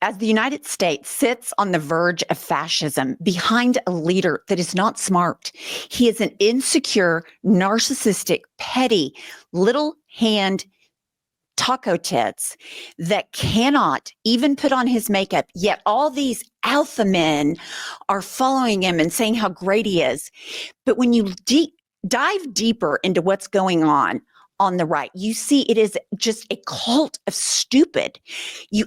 as the United States sits on the verge of fascism behind a leader that is not smart, he is an insecure, narcissistic, petty, little hand taco tits that cannot even put on his makeup, yet all these alpha men are following him and saying how great he is. But when you dive deeper into what's going on the right, you see it is just a cult of stupid.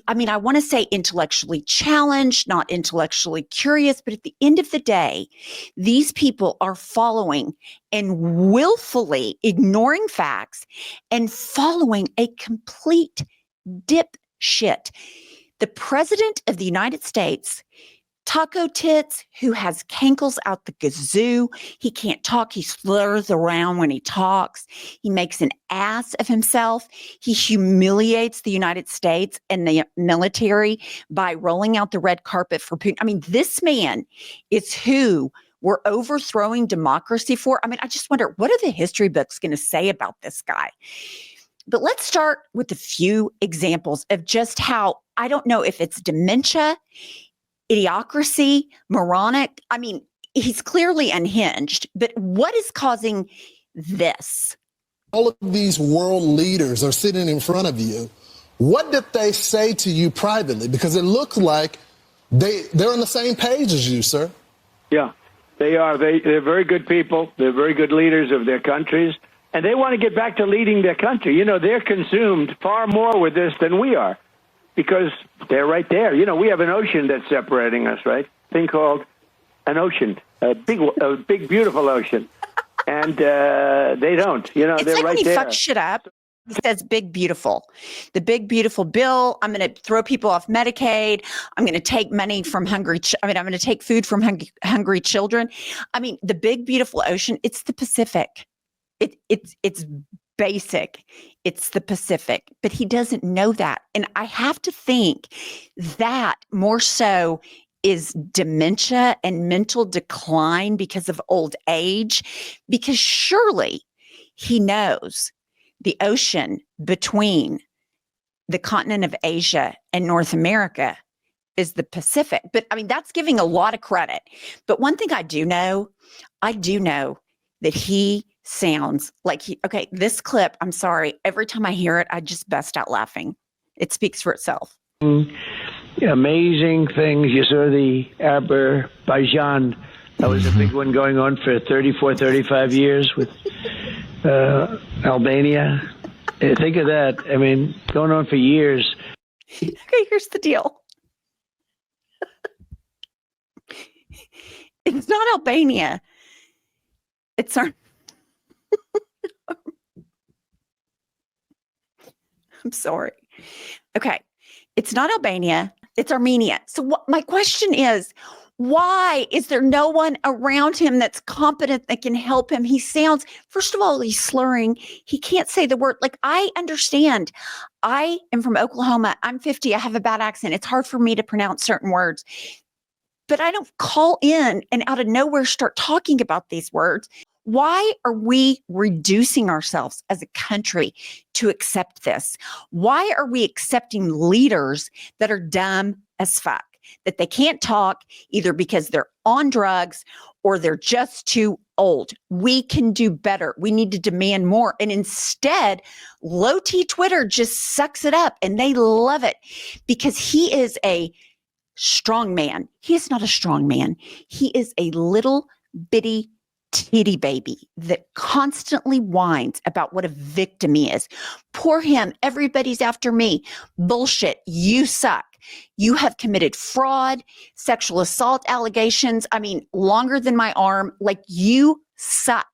I want to say intellectually challenged, not intellectually curious, but at the end of the day, these people are following and willfully ignoring facts and following a complete dipshit. The president of the United States, taco tits, who has cankles out the kazoo. He can't talk. He slurs around when he talks. He makes an ass of himself. He humiliates the United States and the military by rolling out the red carpet for Putin. I mean, this man is who we're overthrowing democracy for. I mean, I just wonder, what are the history books going to say about this guy? But let's start with a few examples of just how, I don't know if it's dementia, idiocracy, moronic. I mean, he's clearly unhinged, but what is causing this? All of these world leaders are sitting in front of you. What did they say to you privately? Because it looks like they're on the same page as you, sir. Yeah, they are. They're very good people. They're very good leaders of their countries, and they want to get back to leading their country. You know, they're consumed far more with this than we are, because they're right there. You know, we have an ocean that's separating us, right? Thing called an ocean, a big, beautiful ocean. And they don't. You know, it's they're like right when he there. fucks shit up. He says big, beautiful. The big, beautiful bill. I'm going to throw people off Medicaid. I'm going to take money from I'm going to take food from hungry children. I mean, the big, beautiful ocean, it's the Pacific. It's basic. It's the Pacific, but he doesn't know that. And I have to think that more so is dementia and mental decline because of old age, because surely he knows the ocean between the continent of Asia and North America is the Pacific. But I mean, that's giving a lot of credit. But one thing I do know that he sounds like this clip, I'm sorry, every time I hear it, I just bust out laughing. It speaks for itself. Amazing things. You saw the Azerbaijan. That was a big one going on for 34, 35 years with Albania. Think of that. I mean, going on for years. Okay, here's the deal. It's not Albania. It's our... I'm sorry. Okay. It's not Albania. It's Armenia. So my question is, why is there no one around him that's competent that can help him? He sounds, first of all, he's slurring. He can't say the word. Like, I understand. I am from Oklahoma. I'm 50. I have a bad accent. It's hard for me to pronounce certain words. But I don't call in and out of nowhere start talking about these words. Why are we reducing ourselves as a country to accept this? Why are we accepting leaders that are dumb as fuck, that they can't talk either because they're on drugs or they're just too old? We can do better. We need to demand more. And instead, low T Twitter just sucks it up and they love it because he is a strong man. He is not a strong man. He is a little bitty titty baby that constantly whines about what a victim he is. Poor him. Everybody's after me. Bullshit. You suck. You have committed fraud, sexual assault allegations. I mean, longer than my arm. Like, you suck.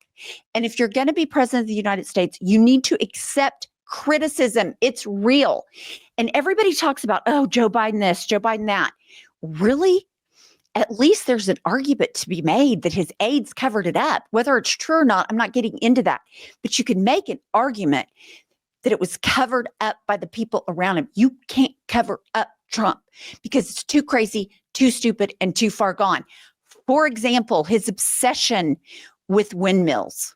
And if you're going to be president of the United States, you need to accept criticism. It's real. And everybody talks about, oh, Joe Biden this, Joe Biden that. Really? At least there's an argument to be made that his aides covered it up. Whether it's true or not, I'm not getting into that. But you can make an argument that it was covered up by the people around him. You can't cover up Trump because it's too crazy, too stupid, and too far gone. For example, his obsession with windmills.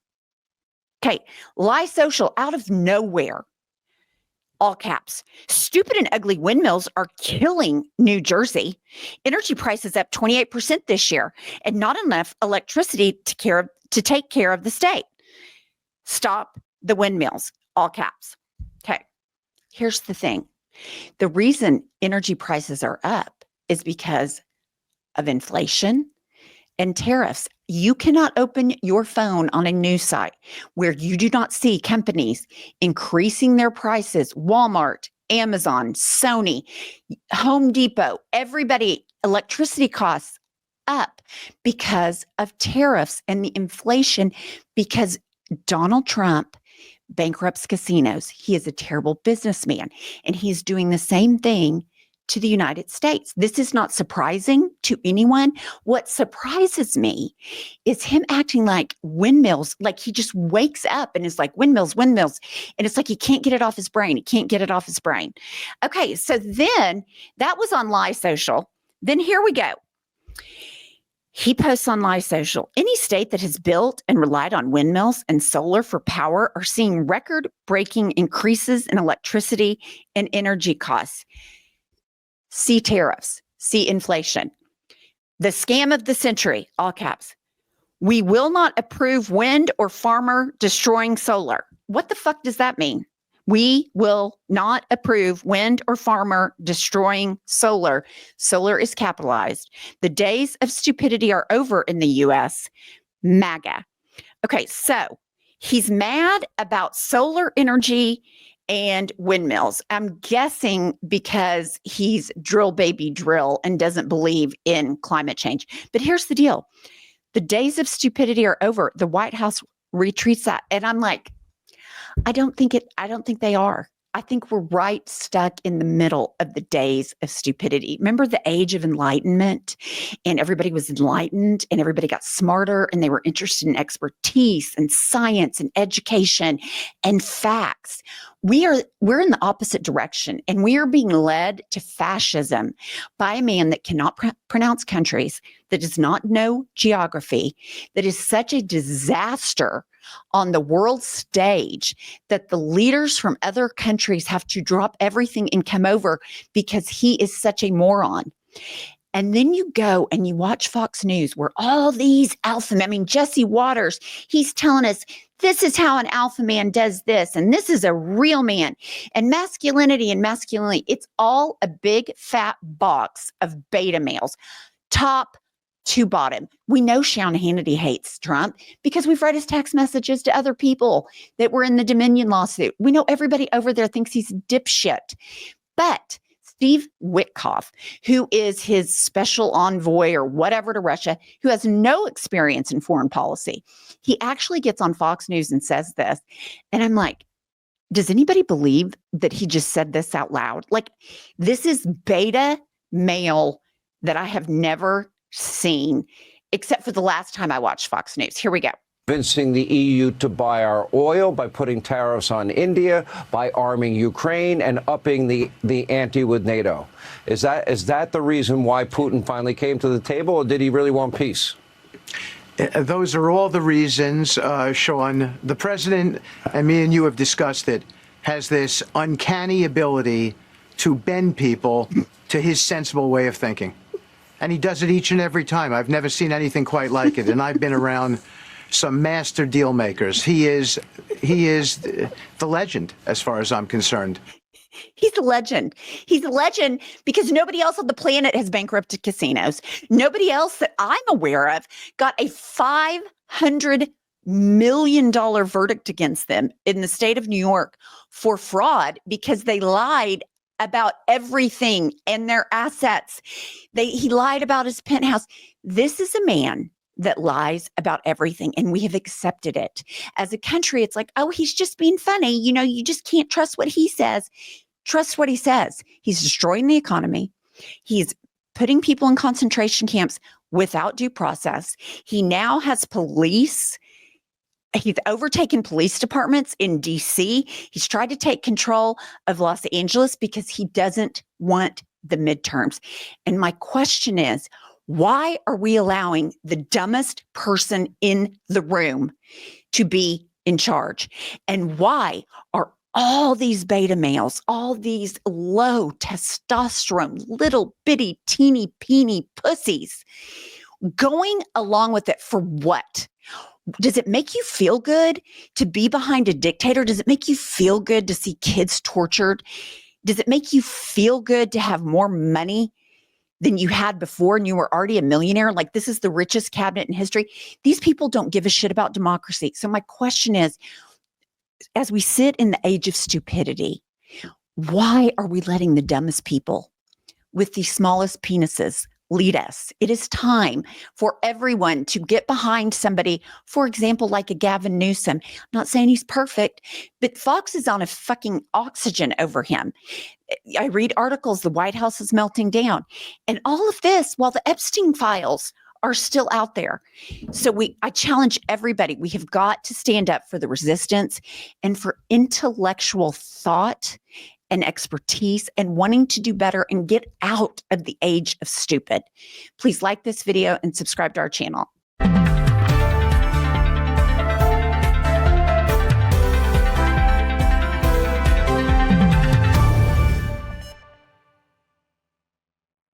Okay, Lie Social, out of nowhere, all caps. Stupid and ugly windmills are killing New Jersey. Energy prices up 28% this year, and not enough electricity to take care of the state. Stop the windmills, all caps. Okay, here's the thing. The reason energy prices are up is because of inflation and tariffs. You cannot open your phone on a news site where you do not see companies increasing their prices. Walmart, Amazon, Sony, Home Depot, everybody, electricity costs up because of tariffs and the inflation, because Donald Trump bankrupts casinos. He is a terrible businessman, and he's doing the same thing to the United States. This is not surprising to anyone. What surprises me is him acting like windmills, like he just wakes up and is like, windmills, windmills. And it's like he can't get it off his brain. He can't get it off his brain. Okay, so then that was on Lie Social. Then here we go. He posts on Lie Social, any state that has built and relied on windmills and solar for power are seeing record-breaking increases in electricity and energy costs. See tariffs, see inflation. The scam of the century, all caps. We will not approve wind or farmer destroying solar. What the fuck does that mean? We will not approve wind or farmer destroying solar. Solar is capitalized. The days of stupidity are over in the US. MAGA. Okay, so he's mad about solar energy and windmills. I'm guessing because he's drill baby drill and doesn't believe in climate change. But here's the deal. The days of stupidity are over. The White House retreats that. And I'm like, I don't think they are. I think we're right stuck in the middle of the days of stupidity. Remember the age of enlightenment, and everybody was enlightened and everybody got smarter and they were interested in expertise and science and education and facts. We're in the opposite direction, and we are being led to fascism by a man that cannot pronounce countries, that does not know geography, that is such a disaster on the world stage that the leaders from other countries have to drop everything and come over because he is such a moron. And then you go and you watch Fox News where all these alpha men, Jesse Waters, he's telling us this is how an alpha man does this, and this is a real man. And masculinity, it's all a big fat box of beta males, top to bottom. We know Sean Hannity hates Trump because we've read his text messages to other people that were in the Dominion lawsuit. We know everybody over there thinks he's dipshit. But Steve Witkoff, who is his special envoy or whatever to Russia, who has no experience in foreign policy, he actually gets on Fox News and says this. And I'm like, does anybody believe that he just said this out loud? Like, this is beta male that I have never seen, except for the last time I watched Fox News. Here we go. Convincing the EU to buy our oil by putting tariffs on India, by arming Ukraine, and upping the ante with NATO. Is that the reason why Putin finally came to the table, or did he really want peace? Those are all the reasons, Sean. The president, and me and you have discussed it, has this uncanny ability to bend people to his sensible way of thinking. And he does it each and every time. I've never seen anything quite like it. And I've been around some master deal makers. He is the legend as far as I'm concerned. He's a legend. He's a legend because nobody else on the planet has bankrupted casinos. Nobody else that I'm aware of got a $500 million verdict against them in the state of New York for fraud because they lied about everything and their assets. He lied about his penthouse. This is a man that lies about everything, and we have accepted it. As a country, it's like, oh, he's just being funny. You know, you just can't trust what he says. Trust what he says. He's destroying the economy. He's putting people in concentration camps without due process. He now has police. He's overtaken police departments in DC. He's tried to take control of Los Angeles because he doesn't want the midterms. And my question is, why are we allowing the dumbest person in the room to be in charge? And why are all these beta males, all these low testosterone, little bitty, teeny, peeny pussies going along with it for what? Does it make you feel good to be behind a dictator? Does it make you feel good to see kids tortured? Does it make you feel good to have more money than you had before and you were already a millionaire? Like, this is the richest cabinet in history. These people don't give a shit about democracy. So my question is, as we sit in the age of stupidity, why are we letting the dumbest people with the smallest penises lead us? It is time for everyone to get behind somebody, for example, like a Gavin Newsom. I'm not saying he's perfect, but Fox is on a fucking oxygen over him. I read articles, the White House is melting down. And all of this while the Epstein files are still out there. So I challenge everybody. We have got to stand up for the resistance and for intellectual thought and expertise and wanting to do better and get out of the age of stupid. Please like this video and subscribe to our channel.